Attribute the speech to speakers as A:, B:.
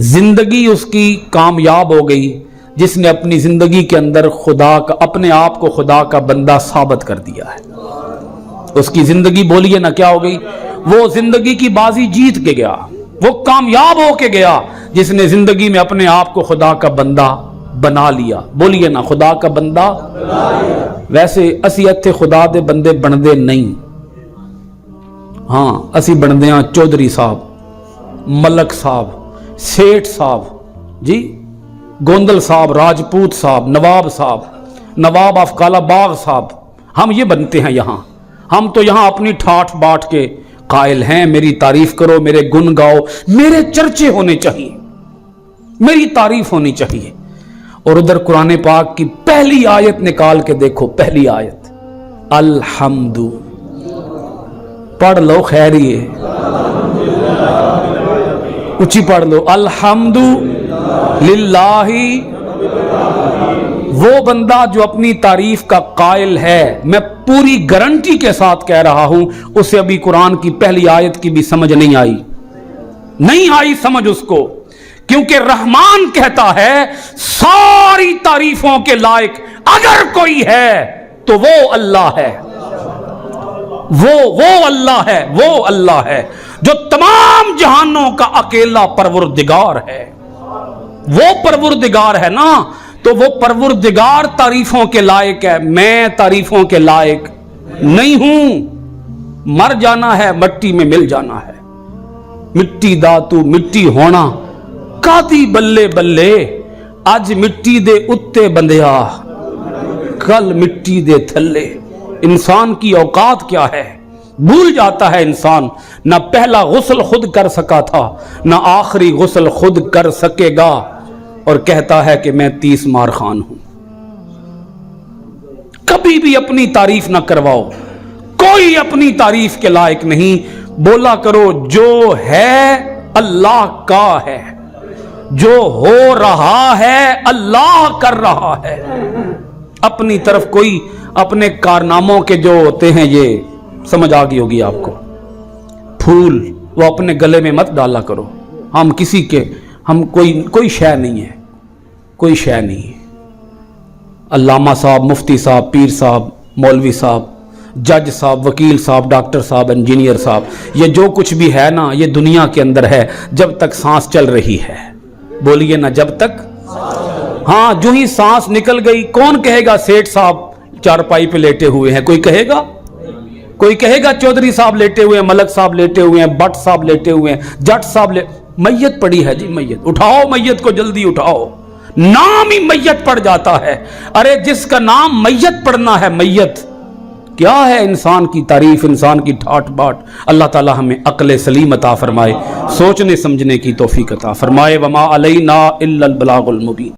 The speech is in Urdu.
A: زندگی اس کی کامیاب ہو گئی جس نے اپنی زندگی کے اندر خدا کا اپنے آپ کو خدا کا بندہ ثابت کر دیا ہے. اس کی زندگی بولیے نا کیا ہو گئی؟ وہ زندگی کی بازی جیت کے گیا, وہ کامیاب ہو کے گیا جس نے زندگی میں اپنے آپ کو خدا کا بندہ بنا لیا. بولیے نا خدا کا بندہ. ویسے اسی اتھے خدا دے بندے بندے نہیں, ہاں اسی بندے ہاں چودھری صاحب, ملک صاحب, سیٹھ صاحب, جی گوندل صاحب, راجپوت صاحب, نواب صاحب, نواب آف کالا باغ صاحب. ہم یہ بنتے ہیں یہاں. ہم تو یہاں اپنی ٹھاٹ باٹ کے قائل ہیں, میری تعریف کرو, میرے گن گاؤ, میرے چرچے ہونے چاہیے, میری تعریف ہونی چاہیے. اور ادھر قرآن پاک کی پہلی آیت نکال کے دیکھو, پہلی آیت الحمد, پڑھ لو خیر ہی ہے, اونچی پڑھ لو, الحمد للہ. وہ بندہ جو اپنی تعریف کا قائل ہے, میں پوری گارنٹی کے ساتھ کہہ رہا ہوں, اسے ابھی قرآن کی پہلی آیت کی بھی سمجھ نہیں آئی, نہیں آئی سمجھ اس کو. کیونکہ رحمان کہتا ہے ساری تعریفوں کے لائق اگر کوئی ہے تو وہ اللہ ہے, وہ اللہ ہے, وہ اللہ ہے جو تمام جہانوں کا اکیلا پروردگار ہے. وہ پروردگار ہے نا, تو وہ پروردگار تعریفوں کے لائق ہے, میں تعریفوں کے لائق نہیں ہوں. مر جانا ہے, مٹی میں مل جانا ہے. مٹی دا تو مٹی ہونا کاتی بلے بلے, اج مٹی دے اتے بندیا کل مٹی دے تھلے. انسان کی اوقات کیا ہے, بھول جاتا ہے انسان. نہ پہلا غسل خود کر سکا تھا, نہ آخری غسل خود کر سکے گا, اور کہتا ہے کہ میں 30 مار خان ہوں. کبھی بھی اپنی تعریف نہ کرواؤ, کوئی اپنی تعریف کے لائق نہیں. بولا کرو جو ہے اللہ کا ہے, جو ہو رہا ہے اللہ کر رہا ہے. اپنی طرف کوئی اپنے کارناموں کے جو ہوتے ہیں, یہ سمجھ آ گئی ہوگی آپ کو, پھول وہ اپنے گلے میں مت ڈالا کرو. ہم کسی کے, ہم کوئی شے نہیں ہے, کوئی شے نہیں ہے. علامہ صاحب, مفتی صاحب, پیر صاحب, مولوی صاحب, جج صاحب, وکیل صاحب, ڈاکٹر صاحب, انجینئر صاحب, یہ جو کچھ بھی ہے نا, یہ دنیا کے اندر ہے جب تک سانس چل رہی ہے. بولیے نا جب تک. ہاں جو ہی سانس نکل گئی, کون کہے گا سیٹھ صاحب چارپائی پہ لیٹے ہوئے ہیں؟ کوئی کہے گا؟ کوئی کہے گا چودھری صاحب لیٹے ہوئے ہیں, ملک صاحب لیٹے ہوئے ہیں, بٹ صاحب لیٹے ہوئے ہیں, جٹ صاحب میت پڑی ہے جی, میت اٹھاؤ, میت کو جلدی اٹھاؤ. نام ہی میت پڑ جاتا ہے. ارے جس کا نام میت پڑھنا ہے, میت کیا ہے انسان کی تعریف, انسان کی ٹھاٹ باٹ. اللہ تعالی ہمیں عقل سلیم عطا فرمائے, سوچنے سمجھنے کی توفیق عطا فرمائے. وما علینا الا البلاغ المبین.